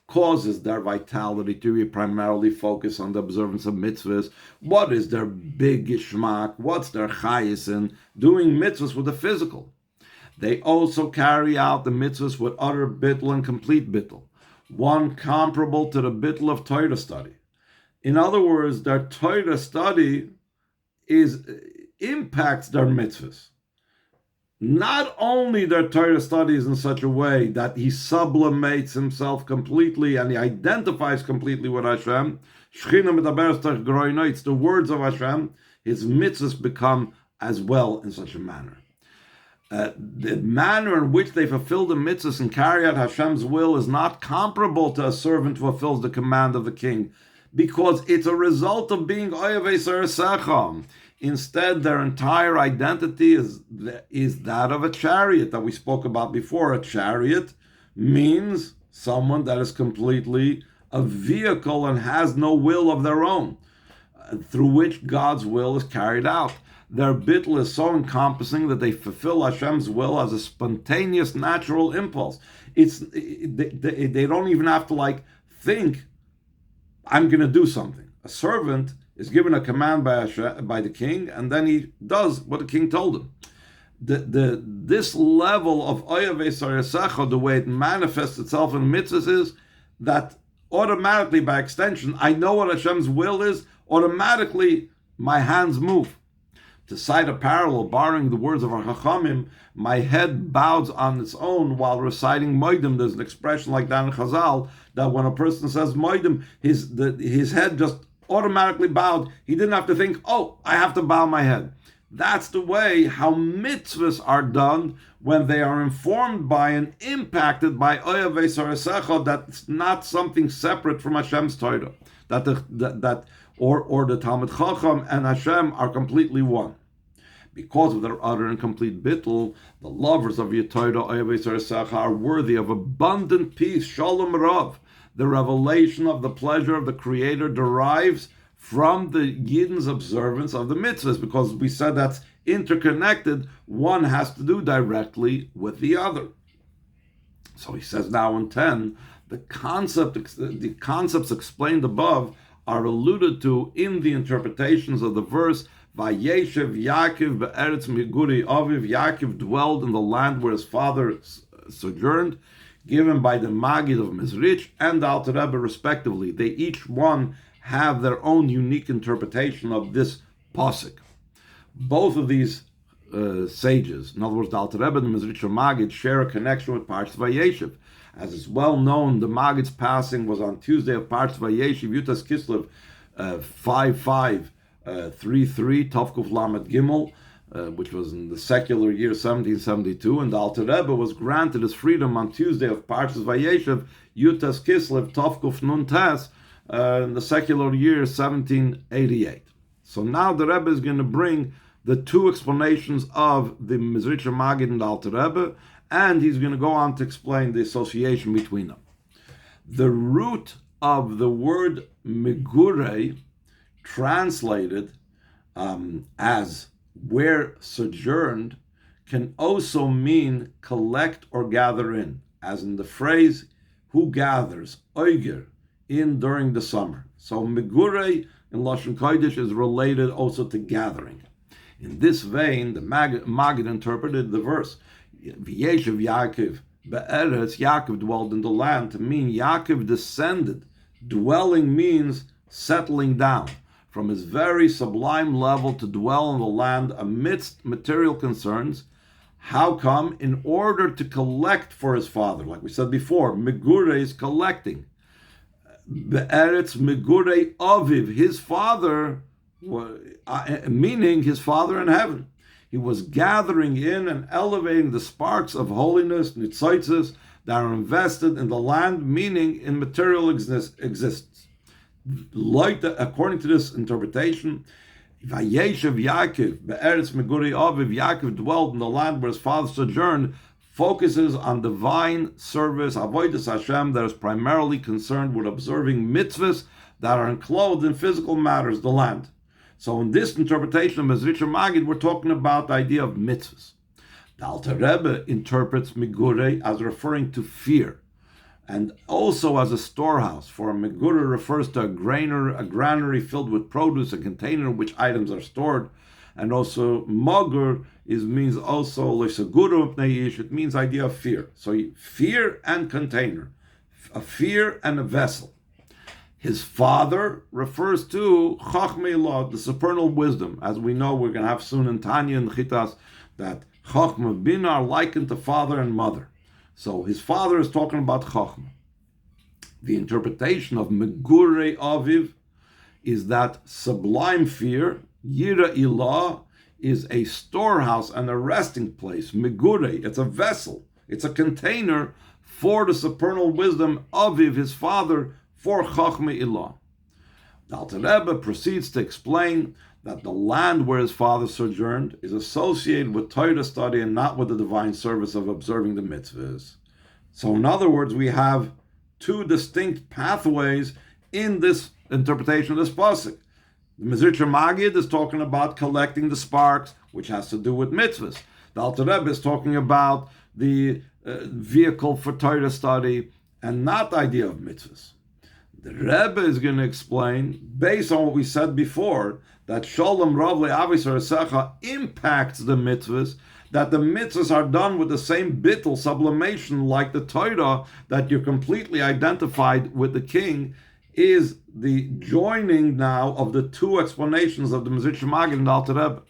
Speaker 1: causes their vitality to be primarily focused on the observance of mitzvahs. What is their big geschmack? What's their chayis in doing mitzvahs with the physical? They also carry out the mitzvahs with utter bittul and complete bittul, one comparable to the bittul of Torah study. In other words, their Torah study impacts their mitzvahs. Not only their Torah studies in such a way that he sublimates himself completely and he identifies completely with Hashem. It's the words of Hashem. His mitzvahs become as well in such a manner. The manner in which they fulfill the mitzvahs and carry out Hashem's will is not comparable to a servant who fulfills the command of the king, because it's a result of being Vayeishev Sicha. Instead, their entire identity is that of a chariot that we spoke about before. A chariot means someone that is completely a vehicle and has no will of their own, through which God's will is carried out. Their bittul is so encompassing that they fulfill Hashem's will as a spontaneous, natural impulse. They don't even have to think, I'm going to do something. A servant is given a command by the king, and then he does what the king told him. This level of Vayeishev Sicha, the way it manifests itself in mitzvahs, is that automatically, by extension, I know what Hashem's will is. Automatically, my hands move. To cite a parallel, borrowing the words of our Chachamim, my head bows on its own while reciting Moedim. There's an expression like that in Chazal, that when a person says Moedim, his head just automatically bowed. He didn't have to think, I have to bow my head. That's the way how mitzvahs are done when they are informed by and impacted by Vayeishev Sicha. That's not something separate from Hashem's Torah. That the Talmud Chacham and Hashem are completely one. Because of their utter and complete bittul, the lovers of Torah Vayeishev Sicha are worthy of abundant peace, shalom rav. The revelation of the pleasure of the Creator derives from the Yidden's observance of the mitzvahs, because we said that's interconnected. One has to do directly with the other. So he says now in 10, the concepts explained above are alluded to in the interpretations of the verse, Vayeishev Yaakov be'eretz miguri aviv. Yaakov dwelled in the land where his father sojourned, given by the Magid of Mizrich and the Alter Rebbe respectively. They each one have their own unique interpretation of this pasuk. Both of these sages, in other words, the Alter Rebbe and the Mizrich Magid, share a connection with Parshas Vayeishev. As is well known, the Magid's passing was on Tuesday of Parshas Vayeishev, Yutas Kislev 5533 Tovkuf Lamed Gimel, which was in the secular year 1772, and the Alter Rebbe was granted his freedom on Tuesday of Parshas Vayeishev, Yutas Kislev Tovkuf Nun Tes, in the secular year 1788. So now the Rebbe is going to bring the two explanations of the Mizrich Magid and the Alter Rebbe, and he's going to go on to explain the association between them. The root of the word Megure, translated as where sojourned, can also mean collect or gather in, as in the phrase, who gathers, oiger, in during the summer. So Megure in Lashon Kodesh is related also to gathering. In this vein, the Maggid interpreted the verse, Vayeishev Yaakov be'eretz, Yaakov dwelled in the land, to mean Yaakov descended. Dwelling means settling down from his very sublime level to dwell in the land amidst material concerns. How come? In order to collect for his father. Like we said before, Megure is collecting. Be'eretz Megure Aviv, his father, meaning his father in heaven. He was gathering in and elevating the sparks of holiness, nitzotzes, that are invested in the land, meaning in material existence. Like according to this interpretation, Vayeishev Yaakov be'eretz Megure Aviv, Yaakov dwelled in the land where his father sojourned, focuses on divine service, avodas Hashem, that is primarily concerned with observing mitzvahs that are enclosed in physical matters, the land. So in this interpretation of Mezritcher Maggid, we're talking about the idea of mitzvahs. The Alter Rebbe interprets Megure as referring to fear, and also as a storehouse, for Megure refers to a granary filled with produce, a container in which items are stored, and also Magur means also Lesaguru Pneish, it means idea of fear. So fear and container, a fear and a vessel. His father refers to Chachmei Elah, the supernal wisdom. As we know, we're going to have soon in Tanya and Chitas that Chachma Bina are likened to father and mother. So his father is talking about Chachma. The interpretation of Megure Aviv is that sublime fear, Yira Ilah, is a storehouse and a resting place. Megure, it's a vessel, it's a container for the supernal wisdom Aviv, his father, for Chachmei Elah. The Alter Rebbe proceeds to explain that the land where his father sojourned is associated with Torah study and not with the divine service of observing the mitzvahs. So in other words, we have two distinct pathways in this interpretation of this pasuk. The Mezritcher Maggid is talking about collecting the sparks, which has to do with mitzvahs. The Alter Rebbe is talking about the vehicle for Torah study and not the idea of mitzvahs. The Rebbe is going to explain, based on what we said before, that Shalom Rav Le'avisar Sicha impacts the mitzvahs, that the mitzvahs are done with the same bittul, sublimation, like the Torah, that you're completely identified with the king, is the joining now of the two explanations of the Mezritcher Maggid and the Alter Rebbe.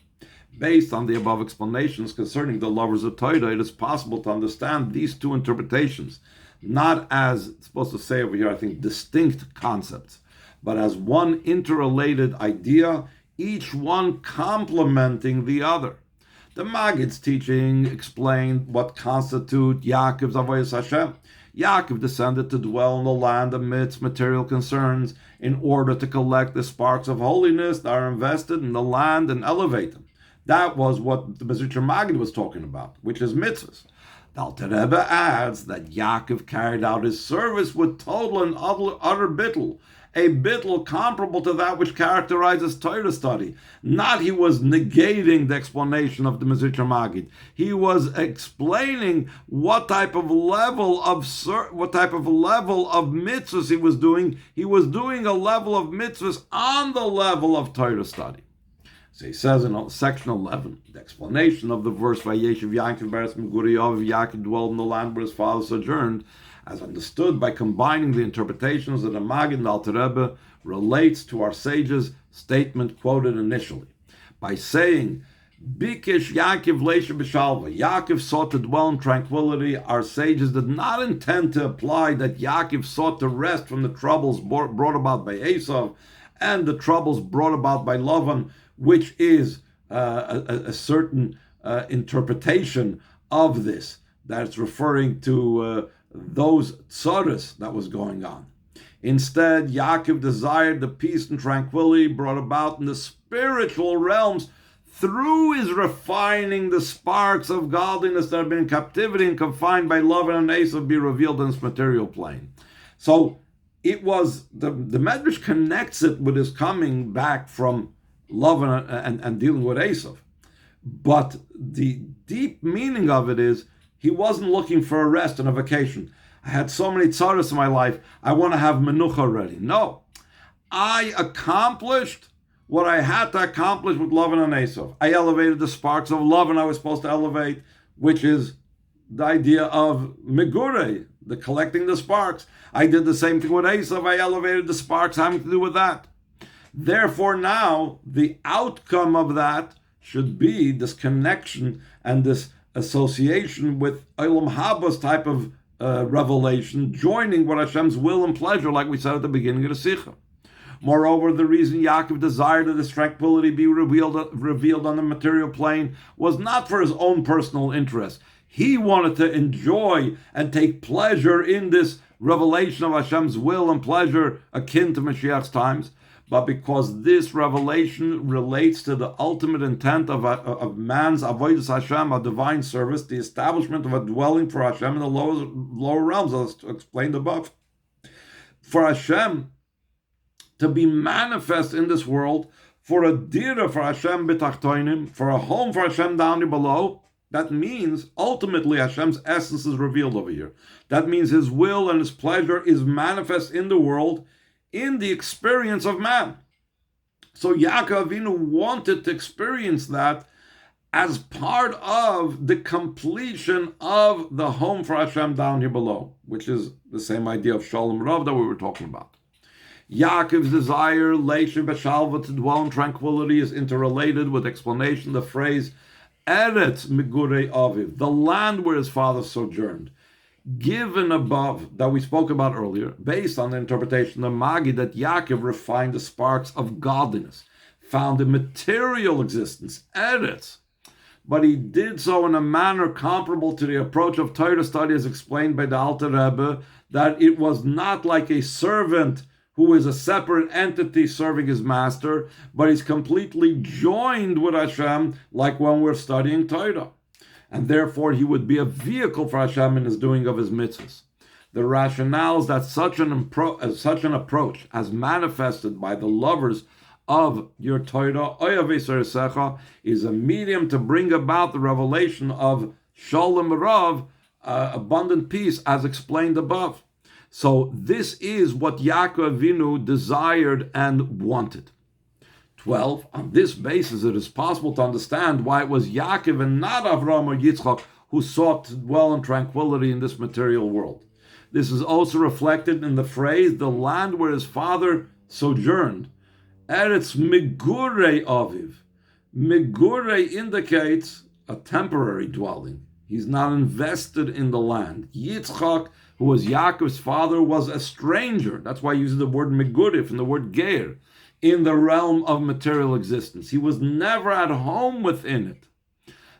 Speaker 1: Based on the above explanations concerning the lovers of Torah, it is possible to understand these two interpretations, not as, it's supposed to say over here, I think, distinct concepts, but as one interrelated idea, each one complementing the other. The Maggid's teaching explained what constitute Yaakov's avodas Hashem. Yaakov descended to dwell in the land amidst material concerns in order to collect the sparks of holiness that are invested in the land and elevate them. That was what the Mezritcher Maggid was talking about, which is mitzvahs. The Alter Rebbe adds that Yaakov carried out his service with total and utter bittul, a bittul comparable to that which characterizes Torah study. Not he was negating the explanation of the Mezritcher Maggid. He was explaining what type of level of mitzvahs he was doing. He was doing a level of mitzvahs on the level of Torah study. So he says in section 11, the explanation of the verse, Vayeishev Yaakov be'eretz Megure Aviv, Yaakov dwelled in the land where his father sojourned, as understood by combining the interpretations of the Maggid and the Alter Rebbe, relates to our sages' statement quoted initially. By saying, Bikish Yaakov leisha b'shalva, Yaakov sought to dwell in tranquility, our sages did not intend to imply that Yaakov sought to rest from the troubles brought about by Vayeishev and the troubles brought about by Lavan, which is a certain interpretation of this, that it's referring to those tzaras that was going on. Instead, Yaakov desired the peace and tranquility brought about in the spiritual realms through his refining the sparks of godliness that have been in captivity and confined by love and Esav be revealed in this material plane. So it was, the Medrash connects it with his coming back from love and dealing with Esav. But the deep meaning of it is, he wasn't looking for a rest and a vacation. I had so many tzaras in my life, I want to have menucha already. No. I accomplished what I had to accomplish with Lavan and Esav. I elevated the sparks of Lavan I was supposed to elevate, which is the idea of Megure, the collecting the sparks. I did the same thing with Esav. I elevated the sparks having to do with that. Therefore, now the outcome of that should be this connection and this association with Olam Haba's type of revelation, joining what Hashem's will and pleasure, like we said at the beginning of the Sicha. Moreover, the reason Yaakov desired that this tranquility be revealed on the material plane was not for his own personal interest. He wanted to enjoy and take pleasure in this revelation of Hashem's will and pleasure akin to Mashiach's times, but because this revelation relates to the ultimate intent of man's avodas Hashem, a divine service, the establishment of a dwelling for Hashem in the lower realms, as explained above. For Hashem to be manifest in this world, for a dira for Hashem b'tachtoinim, for a home for Hashem down below, that means ultimately Hashem's essence is revealed over here. That means His will and His pleasure is manifest in the world, in the experience of man. So Yaakov Avinu wanted to experience that as part of the completion of the home for Hashem down here below, which is the same idea of Shalom Rav that we were talking about. Yaakov's desire, Leisha B'Shalva, to dwell in tranquility, is interrelated with explanation of the phrase Eretz Megurei Aviv, the land where his father sojourned. Given above, that we spoke about earlier, based on the interpretation of Magi, that Yaakov refined the sparks of godliness, found in material existence, Eretz. But he did so in a manner comparable to the approach of Torah study as explained by the Alter Rebbe, that it was not like a servant who is a separate entity serving his master, but he's completely joined with Hashem, like when we're studying Torah. And therefore he would be a vehicle for Hashem in his doing of his mitzvahs. The rationale is that such an approach, as manifested by the lovers of your Torah, Sicha, is a medium to bring about the revelation of Shalom Rav, abundant peace, as explained above. So this is what Yaakov Avinu desired and wanted. 12. On this basis, it is possible to understand why it was Yaakov and not Avraham or Yitzchak who sought to dwell in tranquility in this material world. This is also reflected in the phrase, the land where his father sojourned. Eretz Megurei Aviv. Megurei indicates a temporary dwelling. He's not invested in the land. Yitzchak, who was Yaakov's father, was a stranger. That's why he uses the word Megurei from the word Ger, in the realm of material existence. He was never at home within it.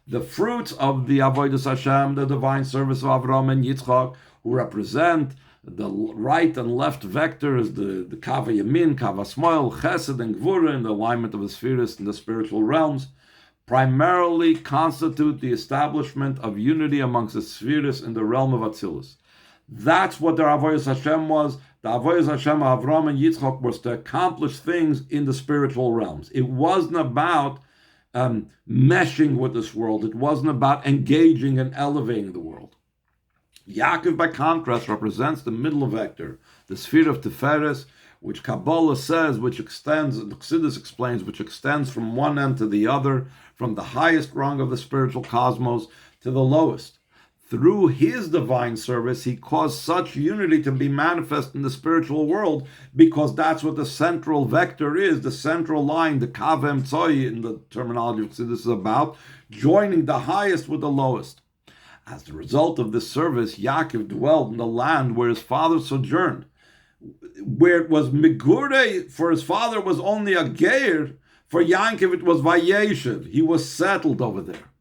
Speaker 1: The fruits of the Avodas Hashem, the divine service of Avraham and Yitzchak, who represent the right and left vectors, the Kava Yamin, Kava Smoil, Chesed, and Gvura, in the alignment of the spheres in the spiritual realms, primarily constitute the establishment of unity amongst the spheres in the realm of Atzilus. That's what the Avodas Hashem was. The Avodas Hashem of Avraham and Yitzchak was to accomplish things in the spiritual realms. It wasn't about meshing with this world. It wasn't about engaging and elevating the world. Yaakov, by contrast, represents the middle vector, the sphere of Tiferes, which Kabbalah says, which extends, the Chassidus explains, which extends from one end to the other, from the highest rung of the spiritual cosmos to the lowest. Through his divine service, he caused such unity to be manifest in the spiritual world, because that's what the central vector is, the central line, the Kav Emtsoi, in the terminology of Chassidus, is about, joining the highest with the lowest. As a result of this service, Yaakov dwelled in the land where his father sojourned. Where it was Megure, for his father was only a Geir, for Yaakov it was Vayeishev. He was settled over there.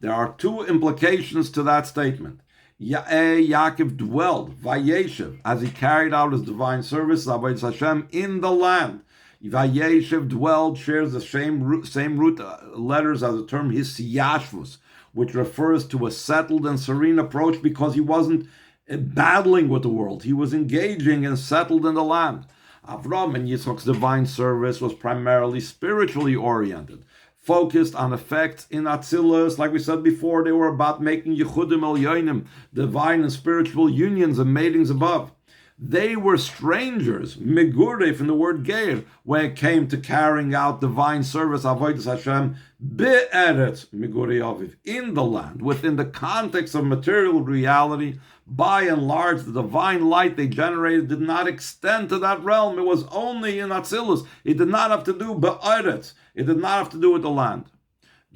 Speaker 1: There are two implications to that statement. Yaakov dwelled, Vayeishev, as he carried out his divine service, Avodas Hashem, in the land. Vayeishev dwelled shares the same root letters as the term Hisyashvus, which refers to a settled and serene approach, because he wasn't battling with the world. He was engaging and settled in the land. Avraham and Yitzchak's divine service was primarily spiritually oriented, focused on effects in Atzilus. Like we said before, they were about making Yechudim El Yoinim, divine and spiritual unions and matings above. They were strangers, migure from the word geir, when it came to carrying out divine service, avodas Hashem, be'eretz migure aviv, in the land, within the context of material reality. By and large, the divine light they generated did not extend to that realm. It was only in Atzilus. It did not have to do be'eretz. It did not have to do with the land.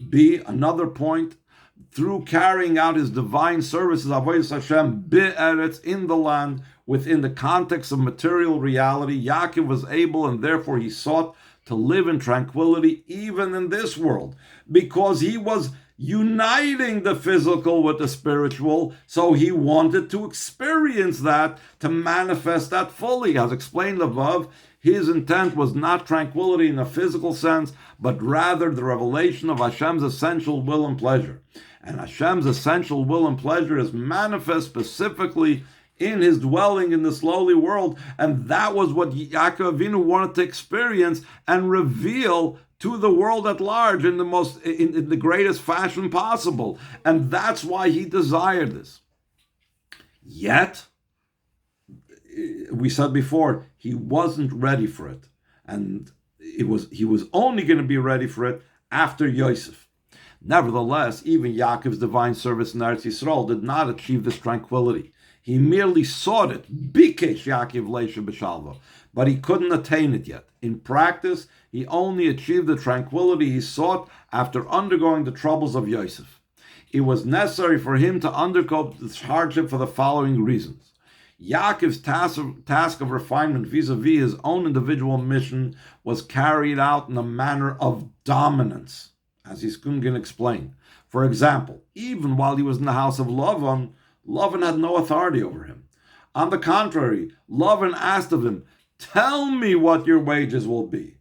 Speaker 1: B, another point, through carrying out his divine services, avodas Hashem, be'eretz, in the land, within the context of material reality, Yaakov was able, and therefore he sought to live in tranquility even in this world, because he was uniting the physical with the spiritual, so he wanted to experience that, to manifest that fully. As explained above, his intent was not tranquility in a physical sense, but rather the revelation of Hashem's essential will and pleasure. And Hashem's essential will and pleasure is manifest specifically in his dwelling in this lowly world, and that was what Yaakov Avinu wanted to experience and reveal to the world at large in the greatest fashion possible, and that's why he desired this. Yet, we said before, he wasn't ready for it, and he was only going to be ready for it after Yosef. Nevertheless, even Yaakov's divine service in Eretz Yisrael did not achieve this tranquility. He merely sought it, bikesh Yaakov leisha b'shalva, but he couldn't attain it yet. In practice, he only achieved the tranquility he sought after undergoing the troubles of Yosef. It was necessary for him to undergo this hardship for the following reasons. Yaakov's task of refinement vis-a-vis his own individual mission was carried out in a manner of dominance, as he's going to explain. For example, even while he was in the house of Lavan had no authority over him. On the contrary, Lavan asked of him, "Tell me what your wages will be."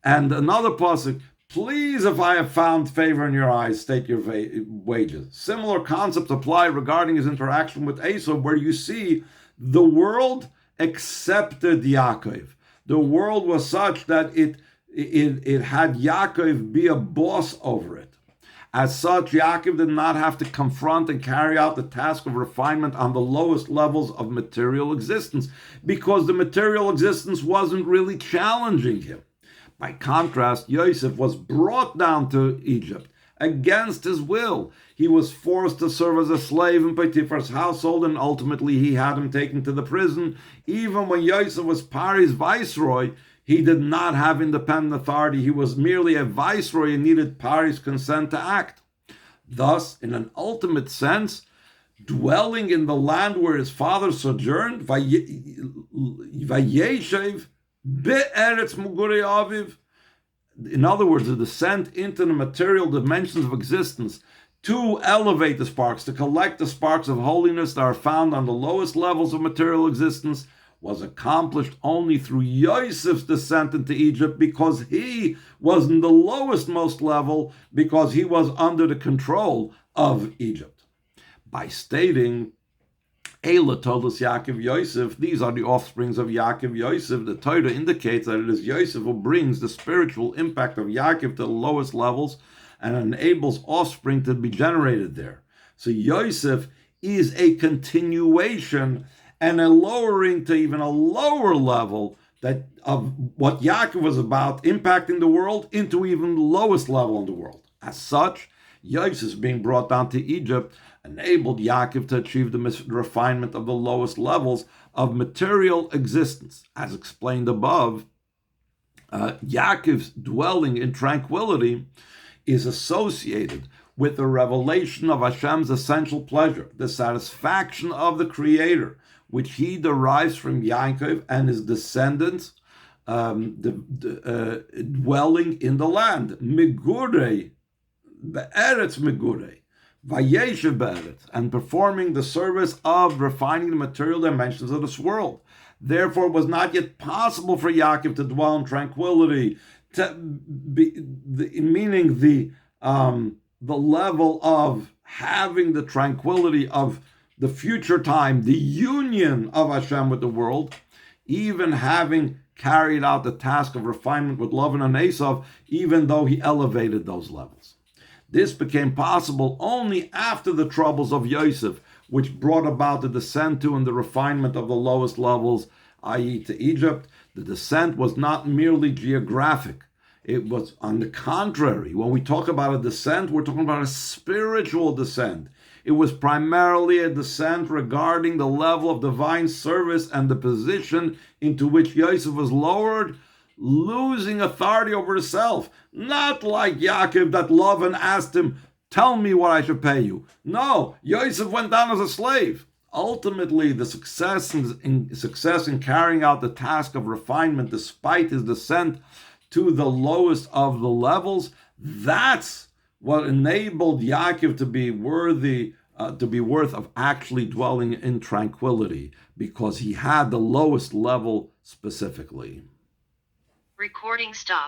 Speaker 1: And another pasuk, "Please, if I have found favor in your eyes, state your wages." Similar concepts apply regarding his interaction with Esau, where you see the world accepted Yaakov. The world was such that it had Yaakov be a boss over it. As such, Yaakov did not have to confront and carry out the task of refinement on the lowest levels of material existence, because the material existence wasn't really challenging him. By contrast, Yosef was brought down to Egypt against his will. He was forced to serve as a slave in Potiphar's household, and ultimately he had him taken to the prison. Even when Yosef was Pari's viceroy, he did not have independent authority. He was merely a viceroy and needed Pari's consent to act. Thus, in an ultimate sense, dwelling in the land where his father sojourned, Vayeishev be'eretz mugure aviv, in other words, the descent into the material dimensions of existence, to elevate the sparks, to collect the sparks of holiness that are found on the lowest levels of material existence, was accomplished only through Yosef's descent into Egypt, because he was in the lowest most level, because he was under the control of Egypt. By stating, Eila Toldus Yaakov Yosef, these are the offsprings of Yaakov Yosef, the Torah indicates that it is Yosef who brings the spiritual impact of Yaakov to the lowest levels and enables offspring to be generated there. So Yosef is a continuation and a lowering to even a lower level that of what Yaakov was about, impacting the world into even the lowest level in the world. As such, Yosef being brought down to Egypt enabled Yaakov to achieve the refinement of the lowest levels of material existence. As explained above, Yaakov's dwelling in tranquility is associated with the revelation of Hashem's essential pleasure, the satisfaction of the Creator, which he derives from Yaakov and his descendants, dwelling in the land. Migure, be'eretz migure, Vayeishev be'eretz, and performing the service of refining the material dimensions of this world. Therefore, it was not yet possible for Yaakov to dwell in tranquility, meaning the level of having the tranquility of the future time, the union of Hashem with the world, even having carried out the task of refinement with Lavan and Esau, even though he elevated those levels. This became possible only after the troubles of Yosef, which brought about the descent to and the refinement of the lowest levels, i.e. to Egypt. The descent was not merely geographic. It was, on the contrary, when we talk about a descent, we're talking about a spiritual descent. It was primarily a descent regarding the level of divine service and the position into which Yosef was lowered, losing authority over himself. Not like Yaakov that Lavan asked him, tell me what I should pay you. No, Yosef went down as a slave. Ultimately, the success in carrying out the task of refinement despite his descent to the lowest of the levels, that's what enabled Yaakov to be worth of actually dwelling in tranquility, because he had the lowest level specifically.
Speaker 2: Recording stop.